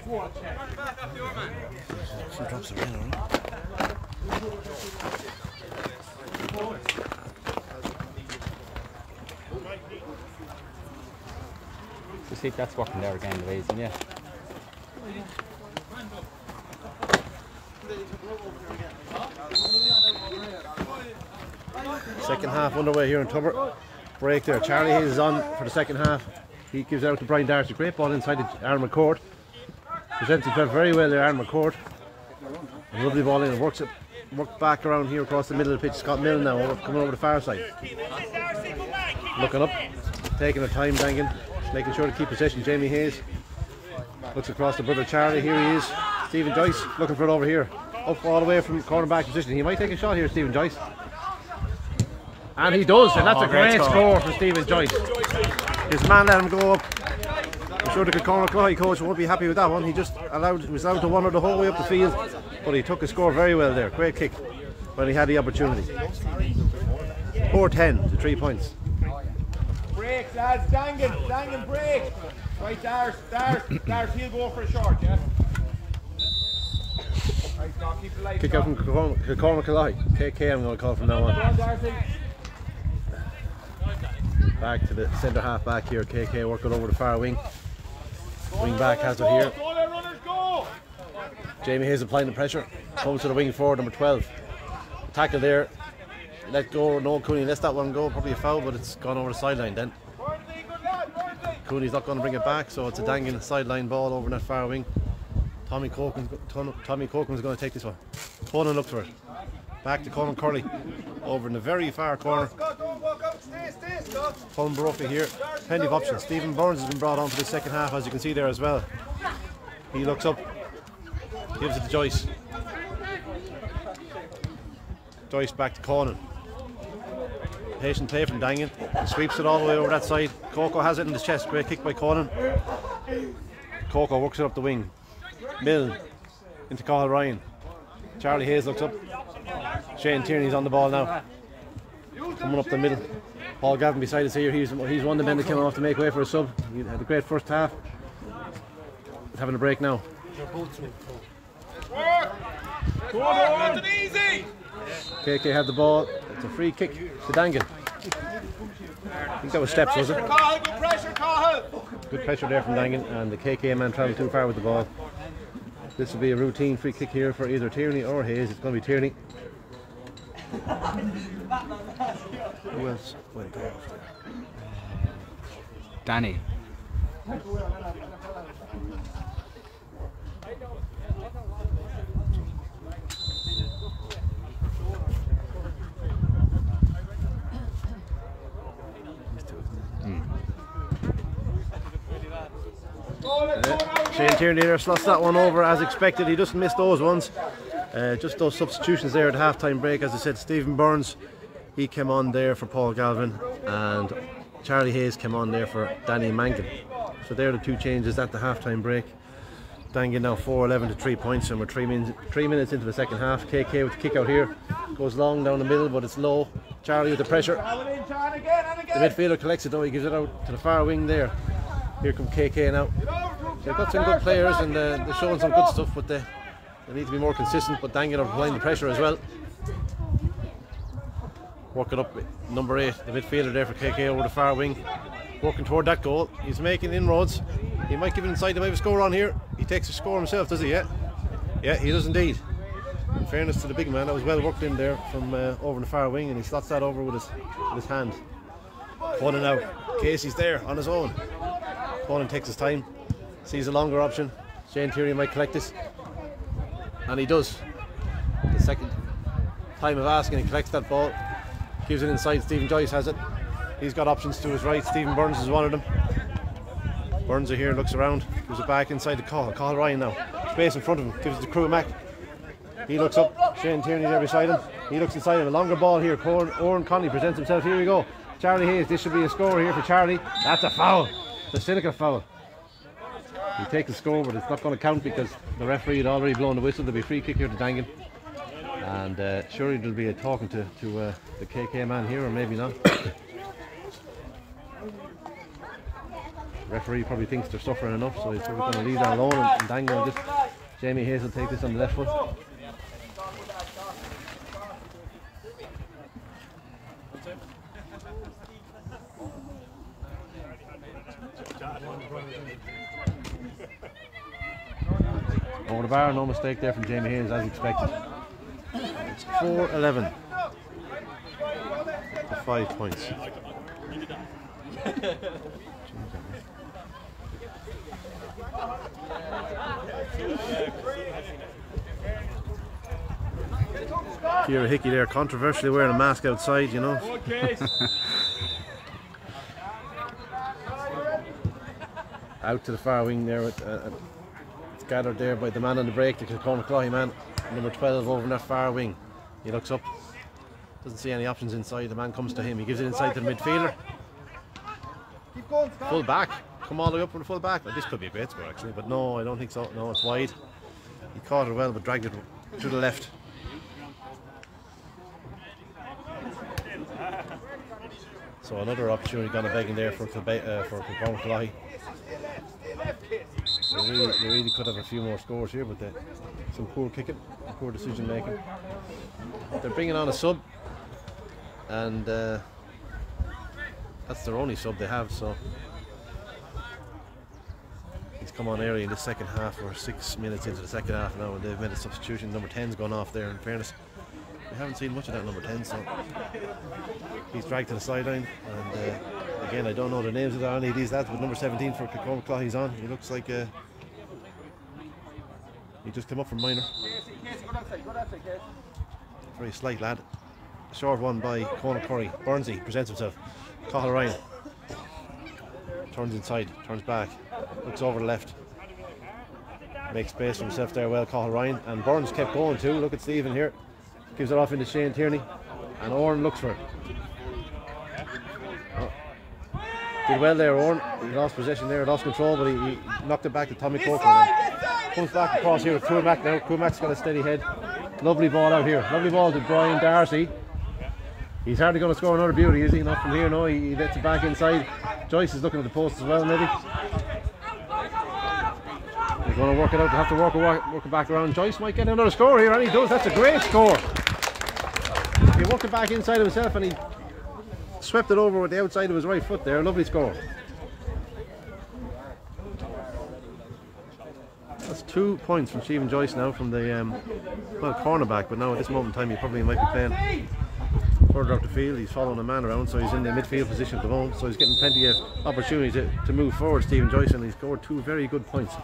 Some drops of rain on it. You see, that's working there again, Louise, yeah. Second half underway here in Tubber. Break there. Charlie Hayes is on for the second half. He gives out to Brian Darcy. Great ball inside the arm of court. Presents himself very well there, arm of court. A lovely ball in. Works back around here across the middle of the pitch. Scott Milne now coming over the far side. Looking up, taking the time, Daingean, making sure to keep possession. Jamie Hayes looks across the brother Charlie. Here he is. Stephen Joyce looking for it over here. Up all the way from cornerback position. He might take a shot here, Stephen Joyce. And he does, and that's a great score for Stephen Joyce. His man let him go up. I'm sure the Kilcormac Killoughey coach won't be happy with that one. He just was allowed to wander the whole way up the field, but he took a score very well there. Great kick when he had the opportunity. 4-10 to 3 points. Break, lads, Daingean, break. Right, Dars, he'll go for a short, yeah? Right, now keep the light. Kick out from Kilcormac Killoughey. KK I'm going to call from now on. Back to the centre half back here. KK working over the far wing. Wing back has it here. Jamie Hayes applying the pressure. Comes to the wing forward, number 12. Tackle there. Let go. No, Cooney lets that one go. Probably a foul, but it's gone over the sideline then. Cooney's not going to bring it back, so it's a Daingean sideline ball over in that far wing. Tommy Coken's going to take this one. Conan looks for it. Back to Conan Curley over in the very far corner. Colin Baroka here. Plenty of options. Stephen Burns has been brought on for the second half, as you can see there as well. He looks up, gives it to Joyce. Joyce back to Conan. Patient play from Daingean. Sweeps it all the way over that side. Coco has it in his chest. Great kick by Conan. Coco works it up the wing. Milne into Cathal Ryan. Charlie Hayes looks up. Shane Tierney's on the ball now. Coming up the middle. Paul Gavin beside us here. He's one of the men that came off to make way for a sub. He had a great first half. He's having a break now. KK had the ball. It's a free kick to Daingean. I think that was steps, was it? Good pressure there from Daingean, and the KK man travelled too far with the ball. This will be a routine free kick here for either Tierney or Hayes. It's going to be Tierney. Who else went there? Danny. Shane Tierney there slots that one over as expected. He doesn't miss those ones. Just those substitutions there at the half-time break. As I said, Stephen Burns, he came on there for Paul Galvin, and Charlie Hayes came on there for Danny Mangan. So they're the two changes at the half-time break. Daingean now 4-11 to 3 points, and we're 3 minutes into the second half. KK with the kick out here. Goes long down the middle, but it's low. Charlie with the pressure. The midfielder collects it though. He gives it out to the far wing there. Here comes KK now. They've got some good players, and they're showing some good stuff, but they need to be more consistent. But Daingean are applying the pressure as well. Working up number 8, the midfielder there for KK over the far wing. Working toward that goal. He's making inroads. He might give it inside. There might be a score on here. He takes a score himself, does he? Yeah, he does indeed. In fairness to the big man, that was well worked in there from over the far wing, and he slots that over with his hand. Conan now. Casey's there on his own. Conan takes his time, sees a longer option. Shane Tierney might collect this, and he does. The second time of asking, he collects that ball, gives it inside. Stephen Joyce has it. He's got options to his right. Stephen Burns is one of them. Burns are here, looks around, gives it back inside the Cathal Ryan now. Space in front of him, gives it to Kilcormac. He looks up. Shane Tierney there beside him. He looks inside him. A longer ball here. Oran Conley presents himself. Here we go. Charlie Hayes. This should be a score here for Charlie. That's a foul. It's a cynical foul. He takes the score, but it's not going to count because the referee had already blown the whistle. There'll be a free kick here to Daingean. And surely there'll be a talking to the KK man here, or maybe not. Referee probably thinks they're suffering enough, so he's going to leave that alone, and Daingean will just, Jamie Hayes will take this on the left foot. Over the bar, no mistake there from Jamie Hayes as expected. It's 4-11 for 5 points. Ciara Hickey there, controversially wearing a mask outside, you know. Out to the far wing there with it's gathered there by the man on the break, the Kilcormac Killoughey man, number 12 over in that far wing. He looks up, doesn't see any options inside. The man comes to him, he gives it inside to the midfielder. Full back, come all the way up for the full back. Well, this could be a great score actually, but no, I don't think so. No, it's wide. He caught it well, but dragged it to the left. So another opportunity gone a begging there for Kilcormac Killoughey. They really could have a few more scores here, but some poor kicking, poor decision making. They're bringing on a sub, and that's their only sub they have. So he's come on early in the second half. We're 6 minutes into the second half now, and they've made a substitution. Number 10's gone off there. In fairness, we haven't seen much of that number 10, so he's dragged to the sideline. And again, I don't know the names of any of these lads, but number 17 for Kilcormac Killoughey's on. He looks like he just came up from minor. Very slight lad. Short one by Conor Curry. Burnsy presents himself. Cathal Ryan turns inside, turns back, looks over the left, makes space for himself there well, Cathal Ryan. And Burns kept going too. Look at Stephen here. Gives it off into Shane Tierney. And Oran looks for it. Did well there, Oran. He lost possession there, lost control, but he knocked it back to Tommy Corcoran. Comes back across here with Kilcormac now. Kilcormac's got a steady head. Lovely ball out here. Lovely ball to Brian Darcy. He's hardly going to score another beauty, is he? Not from here, no. He lets it back inside. Joyce is looking at the post as well, maybe. They're going to work it out. They have to work it back around. Joyce might get another score here, and he does. That's a great score. He worked it back inside himself, and he swept it over with the outside of his right foot there. Lovely score. That's 2 points from Stephen Joyce now from the well, cornerback, but now at this moment in time he probably might be playing further up the field. He's following a man around, so he's in the midfield position at the moment, so he's getting plenty of opportunity to move forward, Stephen Joyce, and he scored 2 very good points.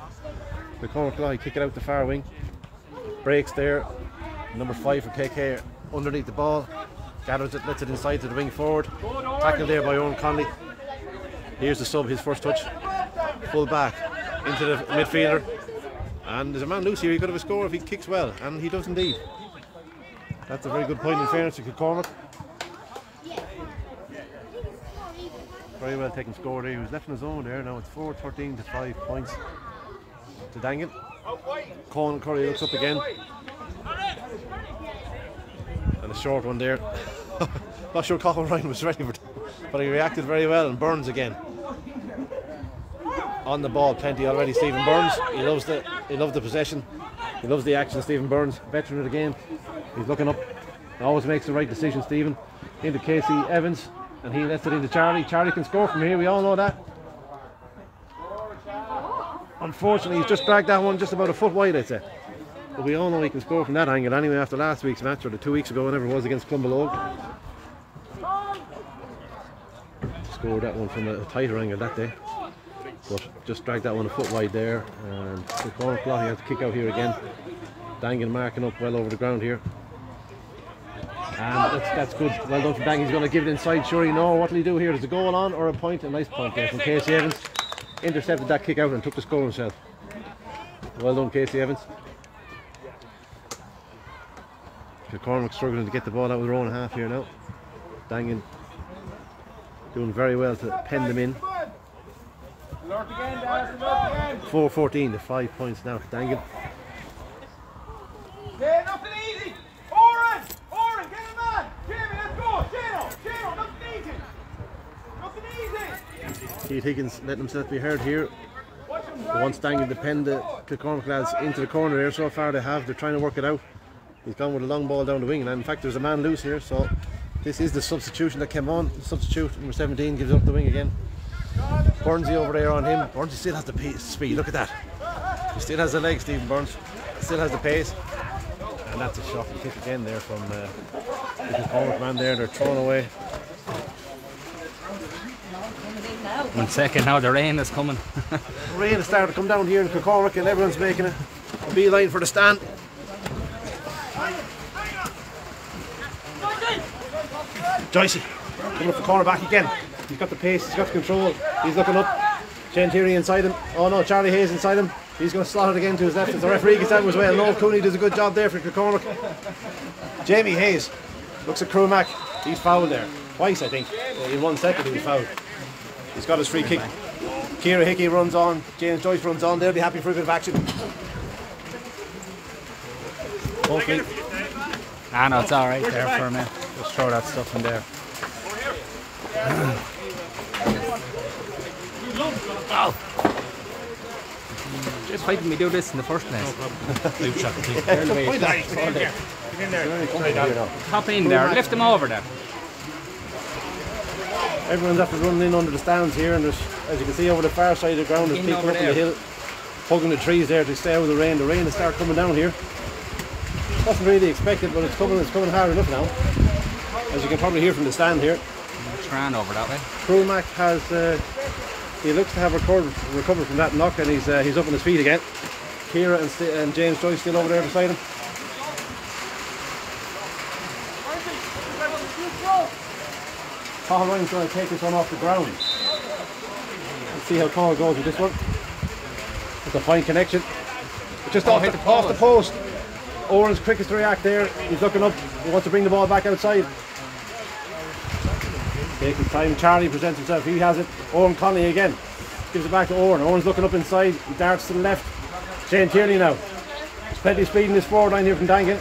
The Kilcormac Killoughey kick it out the far wing, breaks there, number 5 for KK underneath the ball, gathers it, lets it inside to the wing forward, tackled there by Owen Conley. Here's the sub, his first touch, full back into the midfielder, and there's a man loose here. He could have a score if he kicks well, and he does indeed. That's a very good point in fairness to Kilcormac. Very well taken score there. He was left in his own there. Now it's 4-13 to 5 points to Daingean. Conor Curry looks up again, and a short one there. Not sure Cathal Ryan was ready for it, but he reacted very well. And Burns again on the ball, plenty already. Stephen Burns, he loves the possession, he loves the action. Stephen Burns, veteran of the game, he's looking up, always makes the right decision. Stephen into Casey Evans, and he lets it into Charlie. Charlie can score from here, we all know that. Unfortunately, he's just dragged that one just about a foot wide, I'd say. But we all know he can score from that angle anyway after last week's match, or the 2 weeks ago, whenever it was against Clonbelogue. Scored that one from a tighter angle that day, but just dragged that one a foot wide there. And Kilcormac Killoughey has to kick out here again. Daingean marking up well over the ground here. And that's good. Well done for Daingean. He's going to give it inside. Sure, you know what will he do here? Is a goal on or a point? A nice point there from Casey Evans. Intercepted that kick out and took the score himself. Well done, Casey Evans. Kilcormac struggling to get the ball out of their own half here now. Daingean doing very well to pen them in. 4-14 to 5 points now for Daingean. Yeah, nothing easy. Oren, get him on. Jamie, let's go. Jano, nothing easy. Nothing easy. Keith Higgins letting himself be heard here. He wants Daingean to pen the Kilcormac lads into the corner there. So far they have. They're trying to work it out. He's gone with a long ball down the wing, and in fact there's a man loose here. So this is the substitution that came on. The substitute number 17 gives up the wing again. Burnsy over there on him. Burnsy still has the speed. Look at that. He still has the legs, Stephen Burns. Still has the pace. And that's a shocking kick again there from the Kilcormac man there. They're thrown away. 1 second now, the rain is coming. The rain has started to come down here in Kilcormac and everyone's making a beeline for the stand. Joycey coming up the corner back again. He's got the pace, he's got the control. He's looking up. Shane Tierney inside him. Oh no, Charlie Hayes inside him. He's going to slot it again to his left as the referee gets out of his way. Noel Cooney does a good job there for Kilcormac. Jamie Hayes looks at Crewmac. He's fouled there. Twice, I think. In 1 second he was fouled. He's got his free kick. Ciara Hickey runs on. James Joyce runs on. They'll be happy for a bit of action. Hopefully. Ah no, it's alright there for a minute. Just throw that stuff in there. Oh. Just why didn't we do this in the first place? Hop in there, lift them over there. Everyone's after running in under the stands here, and there's, as you can see over the far side of the ground, there's people up on the hill hugging the trees there to stay out of the rain. The rain has started coming down here. Wasn't really expected, but it's coming hard enough now. As you can probably hear from the stand here. It's ran over that way. Crewmac has he looks to have recovered from that knock, and he's up on his feet again. Ciara and James Joyce still over there beside him. Cathal Ryan's going to take this one off the ground. Let's see how Cathal goes with this one. It's a fine connection. Just off the post. Owen's quickest to react there. He's looking up. He wants to bring the ball back outside. Taking time. Charlie presents himself. He has it. Owen Connolly again. Gives it back to Owen. Owen's looking up inside. He darts to the left. Shane Tierney now. There's plenty of speed in this forward line here from Daingean.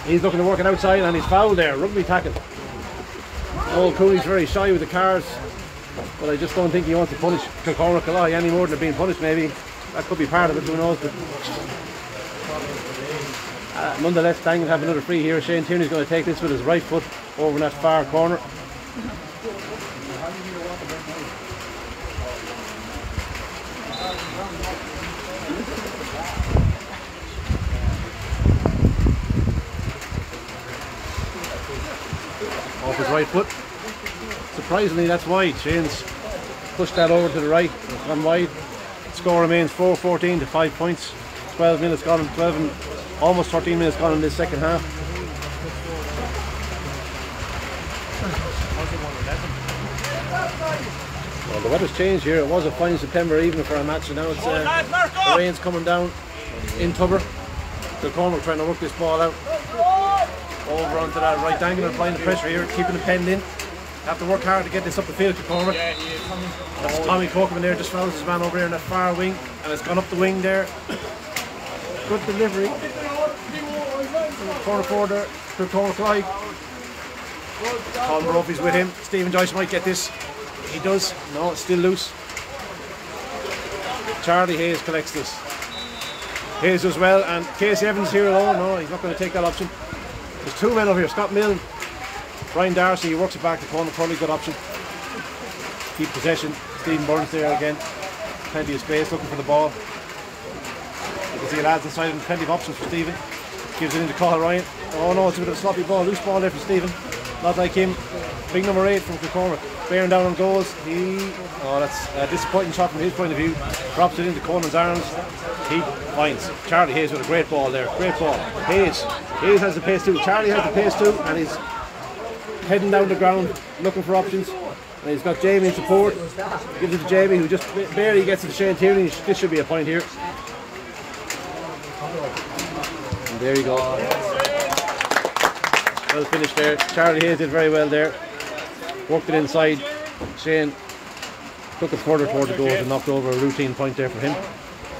He's looking to work it outside, and he's fouled there. Rugby tackle. Noel Cooney's very shy with the cards, but I just don't think he wants to punish Kilcormac Killoughey any more than they're being punished. Maybe that could be part of it, who knows. But nonetheless, Daingean have another free here. Shane Tierney's going to take this with his right foot over in that far corner. Off his right foot. Surprisingly, that's wide. Shane's pushed that over to the right. It's gone wide. The score remains 4-14 to 5 points. 12 minutes gone, almost 13 minutes gone in this second half. Well, the weather's changed here. It was a fine September evening for a match, and now it's the rain's coming down in Tubber. Kilcormac trying to work this ball out. Over onto that right. Daingean applying the pressure here, keeping it penned in. Have to work hard to get this up the field, Kilcormac. That's Tommy Cokerman there, just fouls his man over here in that far wing, and it's gone up the wing there. Good delivery. Corner forward there, Kilcormac Killoughey. Colin Murphy's with him. Stephen Joyce might get this. He does. No, it's still loose. Charlie Hayes collects this. Hayes as well, and Casey Evans here alone. No, he's not going to take that option. There's two men over here, Scott Milne, Brian Darcy. He works it back to corner, probably good option. Keep possession. Stephen Burns there again. Plenty of space, looking for the ball. You can see lads inside him, plenty of options for Stephen. Gives it into Cathal Ryan. Oh no, it's a bit of a sloppy ball, loose ball there for Stephen. Not like him. Big number 8 from Kilcormac. Bearing down on goals. That's a disappointing shot from his point of view. Drops it into Conan's arms. He finds Charlie Hayes with a great ball there. Great ball. Hayes has the pace too. Charlie has the pace too, and he's heading down the ground looking for options. And he's got Jamie in support. Gives it to Jamie, who just barely gets it to Shane Tierney. This should be a point here. And there you go. Well finished there. Charlie Hayes did very well there. Worked it inside. Shane took it further toward the goal and knocked over a routine point there for him.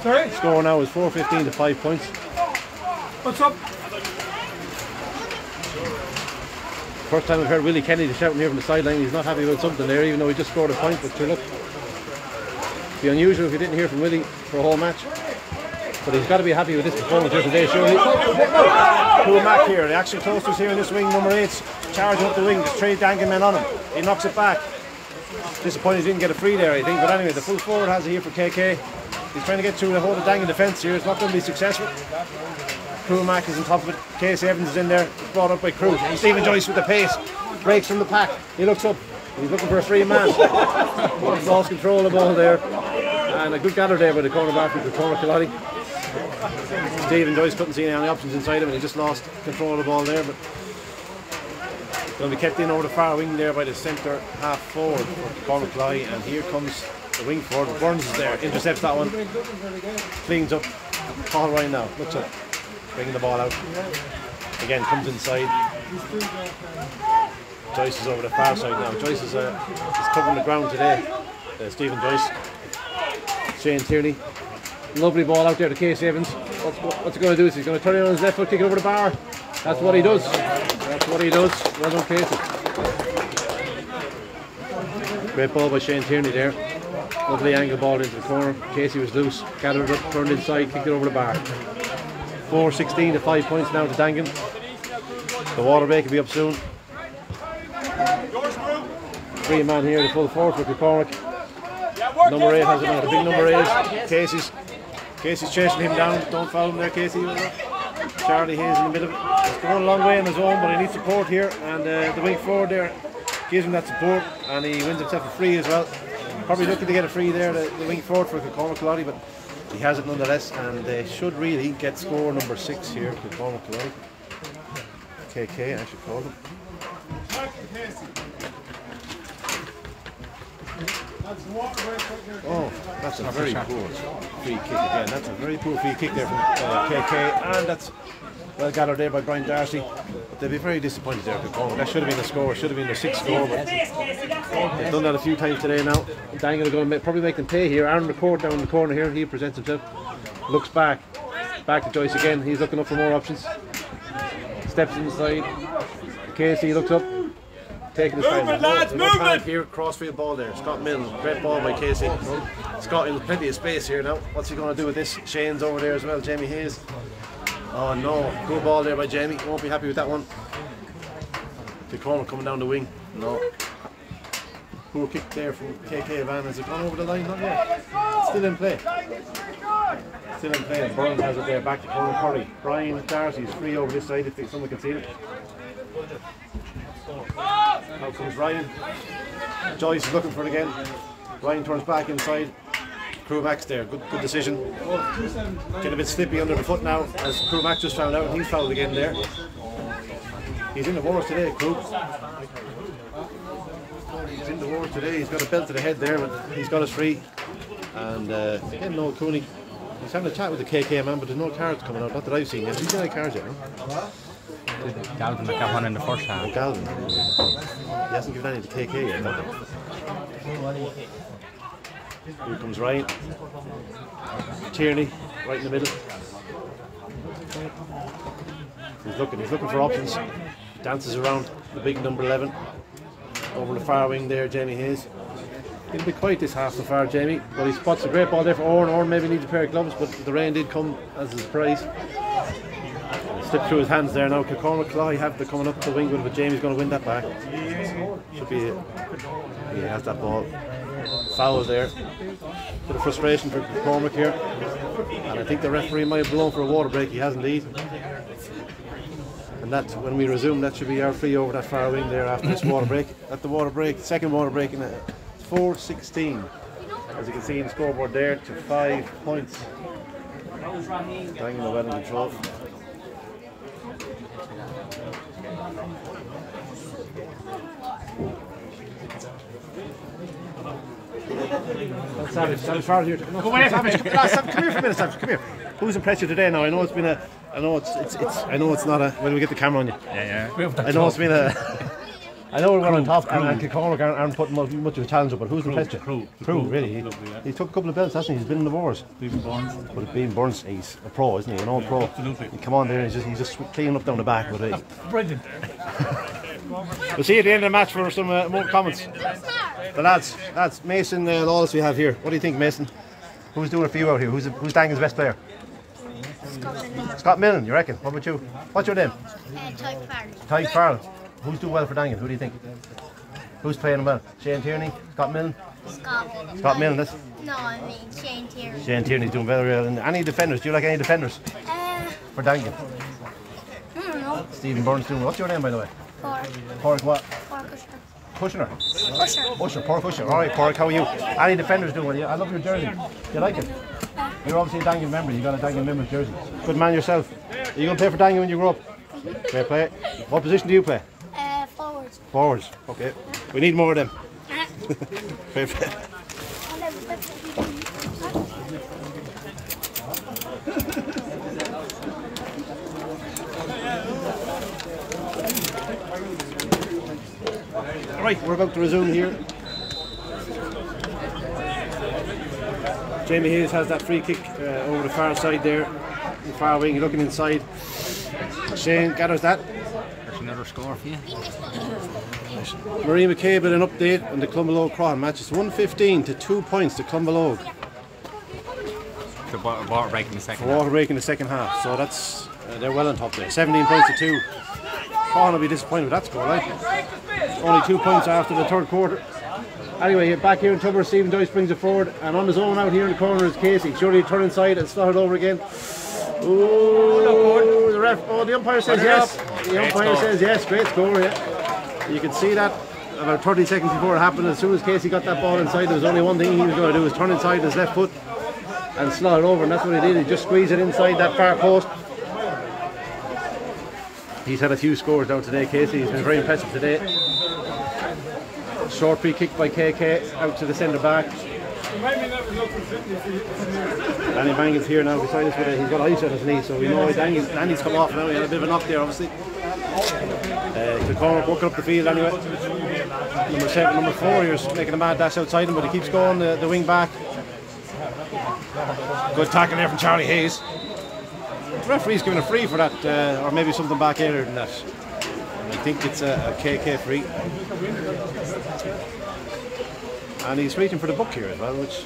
Sorry? Score now is 4-15 to 5 points. What's up? First time I've heard Willie Kennedy shouting here from the sideline. He's not happy about something there, even though he just scored a point. But sure, look, it'd be unusual if you didn't hear from Willie for a whole match. But he's got to be happy with this performance here today, surely. Kilcormac here, the action close to us here in this wing, number 8, charging up the wing. There's 3 Daingean men on him. He knocks it back. Disappointed he didn't get a free there, I think. But anyway, the full forward has it here for KK. He's trying to get through the whole of Daingean defence here. It's not going to be successful. Kilcormac is on top of it. Casey Evans is in there, brought up by Crew. Stephen Joyce with the pace, breaks from the pack. He looks up, he's looking for a free man. Lost control of the ball there. And a good gather there by the cornerback for Kilcormac Killoughey. Stephen Joyce couldn't see any options inside him and he just lost control of the ball there. But going to be kept in over the far wing there by the centre half forward for Kilcormac Killoughey. And here comes the wing forward. Burns is there, intercepts that one, cleans up. Paul Ryan now, looks up, bringing the ball out. Again, comes inside. Joyce is over the far side now. Joyce is covering the ground today. Stephen Joyce. Shane Tierney. Lovely ball out there to Casey Evans. What's he going to do? Is he's going to turn it on his left foot, kick it over the bar. That's what he does. That's what he does. Well done, Casey. Great ball by Shane Tierney there. Lovely angle ball into the corner. Casey was loose, gathered it up, turned inside, kicked it over the bar. 4-16 to 5 points now to Daingean. The water break will be up soon. 3 man here, the full forward for Kilcormac. Number 8 has it now, the big number 8. Casey's chasing him down. Don't foul him there, Casey. Charlie Hayes in the middle of it. He's going a long way on his own, but he needs support here. And the wing forward there gives him that support, and he wins himself a free as well. Probably looking to get a free there, the wing forward for Kilcormac Killoughey, but he has it nonetheless, and they should really get score number 6 here, Kilcormac Killoughey. KK, I should call them. Oh, that's a very poor free kick again. That's a very poor free kick there from KK, and that's well gathered there by Brian Darcy. But they'll be very disappointed there. That should have been a score, should have been their 6th score. But they've done that a few times today now. Daingean are going to probably make them pay here. Aaron McCord down in the corner here. He presents himself, looks back to Joyce again. He's looking up for more options. Steps inside. Casey looks up. Taking his time. No panic here. Crossfield ball there. Scott Mills. Great ball by Casey. Scott in plenty of space here now. What's he going to do with this? Shane's over there as well. Jamie Hayes. Oh no. Good ball there by Jamie. Won't be happy with that one. Kilcormac coming down the wing. No. Poor kick there from KK Van. Has it gone over the line? Not yet. Still in play. Still in play. And Burns has it there. Back to Conor Curry. Brian Darcy is free over this side if someone can see it. Now comes Ryan. Joyce is looking for it again. Ryan turns back inside. Kilcormac's there. Good decision. Getting a bit slippy under the foot now, as Kilcormac just found out, and he's fouled again there. He's in the wars today, Crew. He's in the wars today. He's got a belt to the head there, but he's got us free. And again, Noel Cooney. He's having a chat with the KK man, but there's no cards coming out. Not that I've seen yet. Have you got any cards yet? Huh? Galvin got one in the first half. Oh, Galvin. He hasn't given any to KK yet. Here comes Ryan. Tierney, right in the middle. He's looking for options. Dances around the big number 11. Over the far wing there, Jamie Hayes. He'll be quiet this half so far, Jamie, but he spots a great ball there for Oran. Oran maybe needs a pair of gloves, but the rain did come as a surprise. Slipped through his hands there now. Kilcormac Killoughey have the coming up the wing, but Jamie's going to win that back. Should be it. He has that ball. Foul there. Bit of frustration for Kilcormac here. And I think the referee might have blown for a water break. He has indeed. And that, when we resume, that should be our free over that far wing there after this water break. At the water break, second water break in 4-16. As you can see in the scoreboard there, to 5 points. Daingean the well in control. Savage forward here. Go away, Savage. Come here for a minute, Savage. Come here. Who's impressed you today? Now I know it's been a. I know it's not a. When we get the camera on you. Yeah. I know it's been a. I know we're on top, and Kilcormac aren't putting much of a challenge up. But who's impressed you? Crew, really. He took a couple of belts, hasn't he? He's been in the wars. Being Burns. But being Burns, he's a pro, isn't he? An old pro. Absolutely. He come on there, and he's just cleaning up down the back. But brilliant. We'll see you at the end of the match for some more comments. The lads, Mason Lawless we have here. What do you think, Mason? Who's doing it for you out here? Who's Daingean's best player? Scott Millen, you reckon? What about you? What's your name? Tyke Farrell. Who's doing well for Daingean? Who do you think? Who's playing well? Shane Tierney? Scott Millen? Scott Millen, that's? No, I mean Shane Tierney. Shane Tierney's doing very well. And any defenders? Do you like any defenders? For Daingean? I don't know. Stephen Burns doing. What's your name, by the way? Pork What? Kushner. Pork Kushner. All right, Pork, how are you? Any defenders doing well? I love your jersey. Do you like it? You're obviously a Daingean member. You got a Daingean member's jersey. Good man yourself. Are you going to play for Daingean when you grow up? Fair play. What position do you play? Forwards. Forwards. Okay. We need more of them. Fair play. Right, we're about to resume here. Jamie Hayes has that free kick over the far side there, the far wing, looking inside. Shane gathers that. There's another score for you. Marie McCabe with an update on the Clonmalogue Cron match. It's 1-15 to 2 points to Clonmalogue. The water break in the second Water break in the second half, so that's they're well on top there. 17 points to 2. Cron will be disappointed with that score, right? Only 2 points after the third quarter. Anyway, back here in Tubber, Stephen Joyce brings it forward, and on his own out here in the corner is Casey. Surely turn inside and slot it over again. Ooh, the ref. Oh, the umpire says yes. The umpire says yes. Great score, yeah. You can see that about 30 seconds before it happened. As soon as Casey got that ball inside, there was only one thing he was going to do: was turn inside his left foot and slot it over, and that's what he did. He just squeezed it inside that far post. He's had a few scores down today, Casey. He's been very impressive today. Short free kick by KK out to the centre back. Danny Mangan's here now beside us, but he's got ice on his knee, so we know Danny's come off now. He had a bit of a knock there, obviously. Kilcormac working up the field anyway. Number 4 here's making a mad dash outside him, but he keeps going, the wing back. Good tackle there from Charlie Hayes. The referee's giving a free for that, or maybe something back earlier than that. I think it's a KK free. And he's reaching for the book here as well, which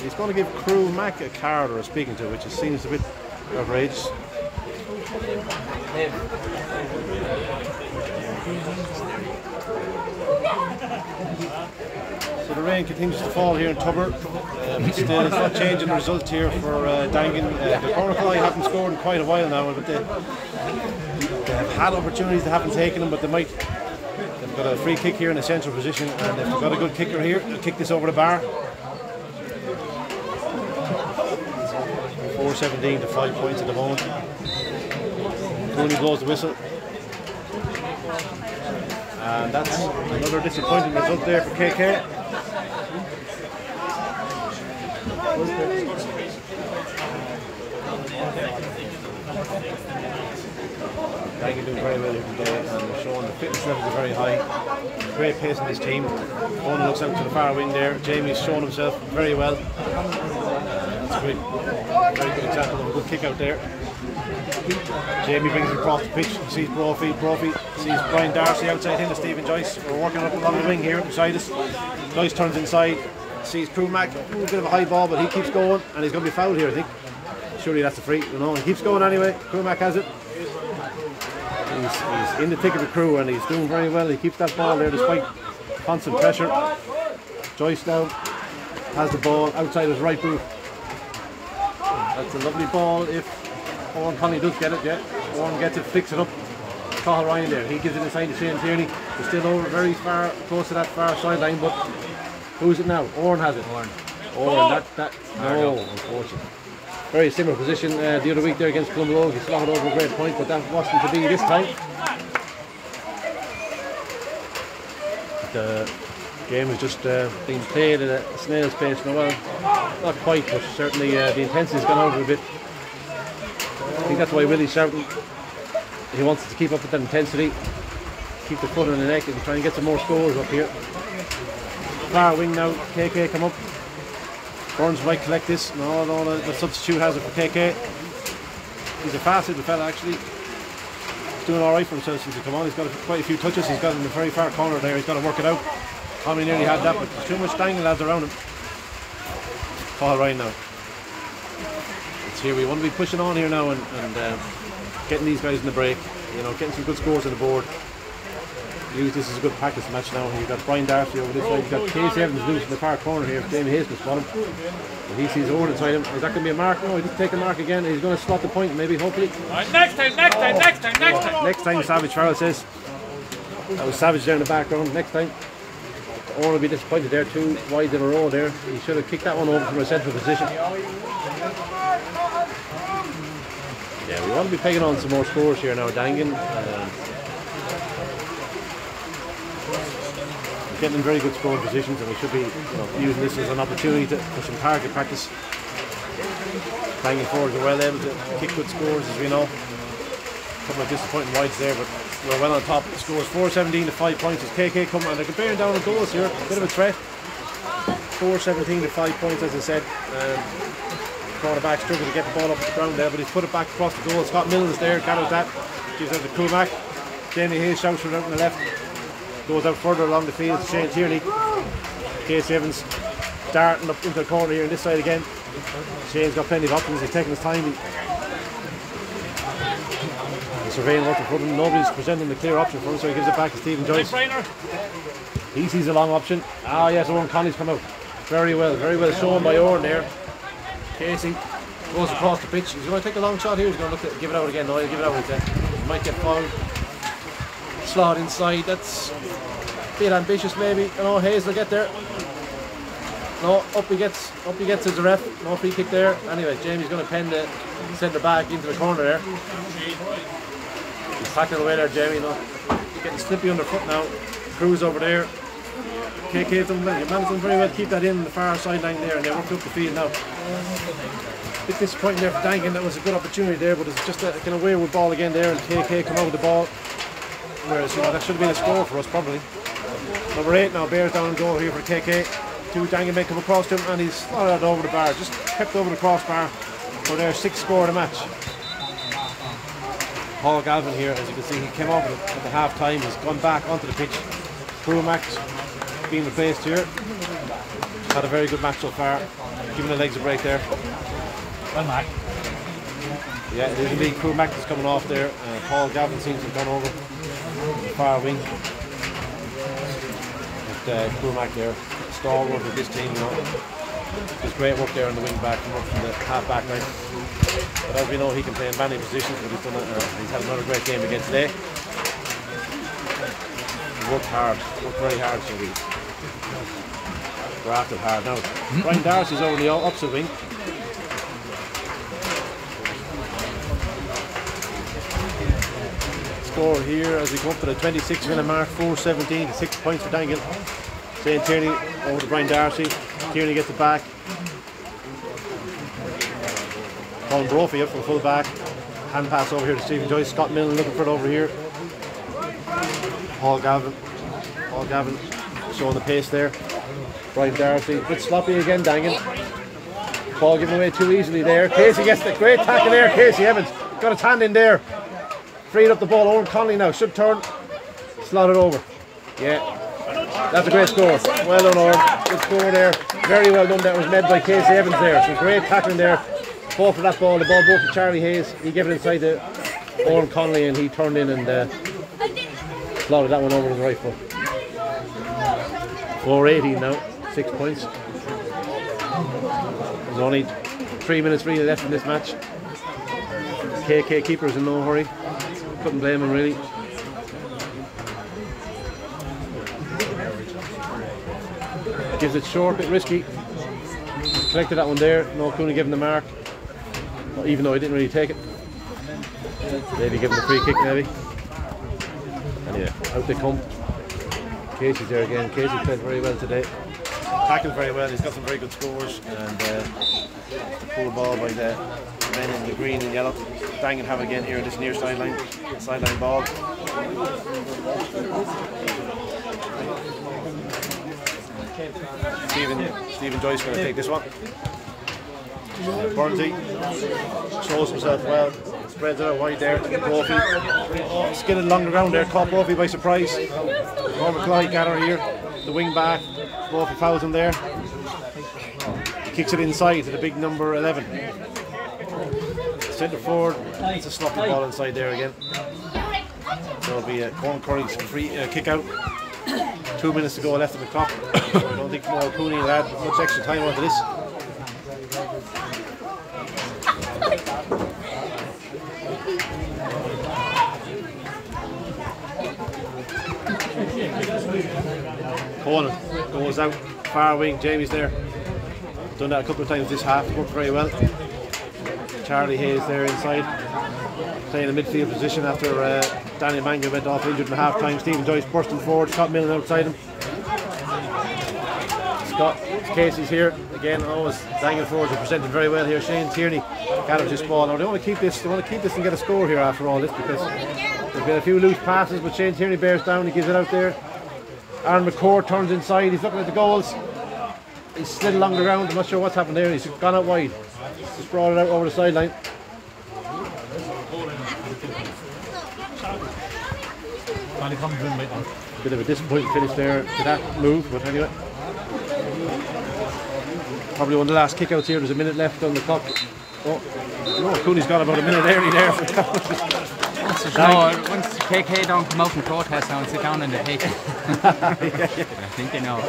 he's going to give Crew Mac a card or a speaking to, which seems a bit outrageous. So the rain continues to fall here in Tubber, but still it's not changing the result here for Daingean. The Cormac haven't scored in quite a while now, but they have had opportunities, they haven't taken them, but they've got a free kick here in a central position, and if they've got a good kicker here, they'll kick this over the bar. 4-17 to 5 points at the moment. Cooney blows the whistle. And that's another disappointing result there for KK. Daingean doing very well here today, and they're showing the fitness levels are very high. Great pace in this team. One looks out to the far wing there. Jamie's shown himself very well. That's a very good example of a good kick out there. Jamie brings it across the pitch, sees Brophy sees Brian Darcy outside him to Stephen Joyce. We're working up along the wing here beside us. Joyce turns inside, sees Kilcormac, a bit of a high ball, but he keeps going, and he's going to be fouled here, I think. Surely that's a free, no, he keeps going anyway. Kilcormac has it. He's in the thick of the crew, and he's doing very well. He keeps that ball there despite constant pressure. Joyce now has the ball outside his right boot. That's a lovely ball if Owen Conley does get it, yeah. Owen gets it, picks it up. Cathal Ryan there. He gives it inside to Shane Tierney. He's still over very far, close to that far sideline, but who's it now? Owen has it. Owen, no, unfortunately. Very similar position the other week there against Clonmalogue. He slotted over a great point, but that wasn't to be this time. The game is just being played at a snail's pace now. Well, not quite, but certainly the intensity's gone over a bit. I think that's why Willie's shouting. He wants to keep up with that intensity, keep the foot on the neck, and try and get some more scores up here. Far wing now, KK come up. Burns might collect this. No, the substitute has it for KK. He's a fast little fella actually. doing alright for himself since he come on. He's got quite a few touches. He's got in the very far corner there. He's got to work it out. Tommy nearly had that, but there's too much Daingean lads around him. Paul Ryan now. It's here. We want to be pushing on here now and getting these guys in the break. You know, getting some good scores on the board. Use this as a good practice match now. You've got Brian Darcy over this side. You've got Casey Evans loose in the far corner here. Jamie Hayes can spot him. And he sees Owen inside him. Is that going to be a mark? No, he just take a mark again. He's going to slot the point, maybe, hopefully. Right, next time. Next time, Savage Farrell says. That was Savage there in the background. Next time. Owen will be disappointed there. 2 wide in a row there. He should have kicked that one over from a central position. Yeah, we want to be pegging on some more scores here now, Daingean. Getting in very good scoring positions, and we should be using this as an opportunity for some target practice. Daingean forwards are well able to kick good scores, as we know. A couple of disappointing wides there, but we're well on top. The score is 4-17 to 5 points as KK come, and they're bearing down on goals here. Bit of a threat. 4-17 to 5 points, as I said. Quarterback struggled to get the ball up the ground there, but he's put it back across the goal. Scott Mills there, gathers that. Gives out to Kilcormac. Jamie Hayes shouts from out on the left. Goes out further along the field to Shane Tierney. Casey Evans darting up into the corner here on this side again. Shane's got plenty of options. He's taking his time. He's surveying what's in front of him. Nobody's presenting the clear option for him, so he gives it back to Stephen Joyce. He sees a long option. Ah, yes, Owen Conley's come out. Very well shown by Owen there. Casey goes across the pitch. He's going to take a long shot here. He's going to look at give it out again. No, he'll give it out again. He might get fouled. Slot inside. That's a bit ambitious, maybe. You know, Hayes will get there. No, up he gets as a ref. No free kick there. Anyway, Jamie's going to pen the centre back into the corner there. He's tackling away there, Jamie. No, he's getting slippy underfoot now. Cruz over there. KK done well. Your man's done very well to keep that in the far sideline there, and they worked up the field now. A bit disappointing there for Daingean. That was a good opportunity there, but it's just a kind of wayward ball again there, and KK come out with the ball. Whereas, you know, that should have been a score for us probably. Number 8 now bears down and goal here for KK. 2 Daingean men come across to him, and he's slotted over the bar, just kept over the crossbar for their 6th score of the match. Paul Galvin here, as you can see, he came off at the half time. He's gone back onto the pitch. Kilcormac being replaced here. Had a very good match so far. Giving the legs a break there. Well, Mac. Yeah, it is indeed Kilcormac that's coming off there. Paul Galvin seems to have gone over the far wing. But Kilcormac there, stalwart of this team, you know. There's great work there on the wing back, from the half back line. But as we know, he can play in many positions, but he's had another great game again today. He worked very hard, so he grafted hard. Now, Brian Darcy's over the opposite wing. Score here as we come up to the 26-minute mark, 4-17 to 6 points for Daingean. Shane Tierney over to Brian Darcy. Tierney gets it back. Colin Brophy up from full back. Hand pass over here to Stephen Joyce. Scott Millen looking for it over here. Paul Gavin showing the pace there. Brian Darcy, a bit sloppy again, Daingean. Paul giving away too easily there. Casey gets the great tackle there. Casey Evans got his hand in there. Freed up the ball. Owen Conley now should turn. Slot it over. Yeah, that's a great score. Well done, Owen. Good score there. Very well done. That was made by Casey Evans there. Some great tackling there. Fought for that ball. The ball broke to Charlie Hayes. He gave it inside to Owen Conley, and he turned in and slotted that one over his right foot. 4-18 now. 6 points. There's only 3 minutes really left in this match. KK keeper's in no hurry. Couldn't blame him really. Gives it short, bit risky. Collected that one there. No Cooney giving the mark. Even though he didn't really take it. Maybe give him the free kick maybe. And yeah, out they come. Casey's there again. Casey played very well today. Tackled very well. He's got some very good scores. And the poor ball by the men in the green and yellow. Daingean have again here this near sideline ball. Stephen Joyce going to take this one. Burnsy shows himself well. Spreads it out wide there. Brophy. Skidded along the ground there. Caught Brophy by surprise. Kilcormac Killoughey gather here. The wing back. Brophy fouls him there. He kicks it inside to the big number 11. Centre forward. It's a sloppy ball inside there again. So it'll be a Corn Curry's free kick out. 2 minutes to go left on the clock. I don't think Noel Cooney will add much extra time onto this. Conan goes out, far wing, Jamie's there. Done that a couple of times this half, worked very well. Charlie Hayes there inside, playing a midfield position after Daingean went off injured in half time. Stephen Joyce bursting forward, Scott Millen outside him. Scott Casey's here again. Always Daingean forwards are presented very well here. Shane Tierney gathers this ball. Now they want to keep this. They want to keep this and get a score here after all this, because there's been a few loose passes, but Shane Tierney bears down. He gives it out there. Aaron McCord turns inside. He's looking at the goals. He's slid along the ground. I'm not sure what's happened there. He's gone out wide. Just brought it out over the sideline. Bit of a disappointing finish there to that move, but anyway. Probably one of the last kickouts here. There's a minute left on the clock. Oh, no, Cooney's got about a minute early there. No, once KK don't come out and protest now and sit down in the take. I think they know.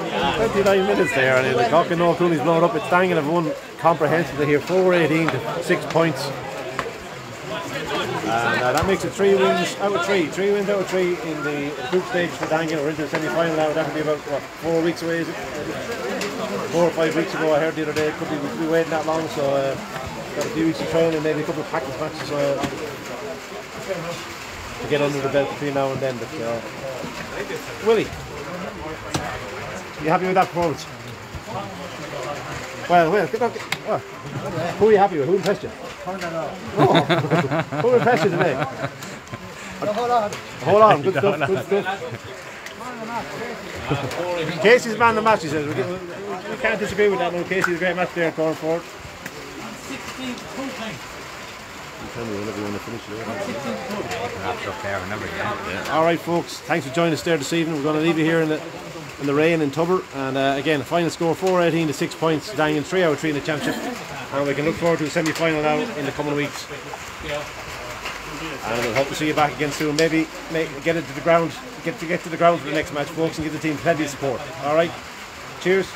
29 minutes there, and the clock and Noel Cooney's blown up. It's Daingean have won comprehensively here, 4-18 to 6 points. And that makes it 3 wins out of 3. 3 wins out of 3 in the group stage for Daingean. We're into the semi-final now. That'll be about, what, 4 weeks away, is it? 4 or 5 weeks ago, I heard the other day. Could be waiting that long, so got a few weeks of training and maybe a couple of practice matches to get under the belt between now and then. But Willie, you happy with that performance? Well, who are you happy with? Who impressed you? Oh, who impressed you today? Hold on, good stuff, good stuff. Casey's man of the match, he says. We can't disagree with that. No, Casey's a great match there going forward. 16 times. Tell me whenever you want to finish it. Yeah. Alright folks, thanks for joining us there this evening. We're going to leave you here in the rain in Tubber, and again the final score 4-18 to 6 points. Daingean 3 out of 3 in the championship, and we can look forward to a semi-final now in the coming weeks. And we'll hope to see you back again soon. Maybe get it to the ground, get to the ground for the next match, folks, and give the team plenty of support. Alright, cheers.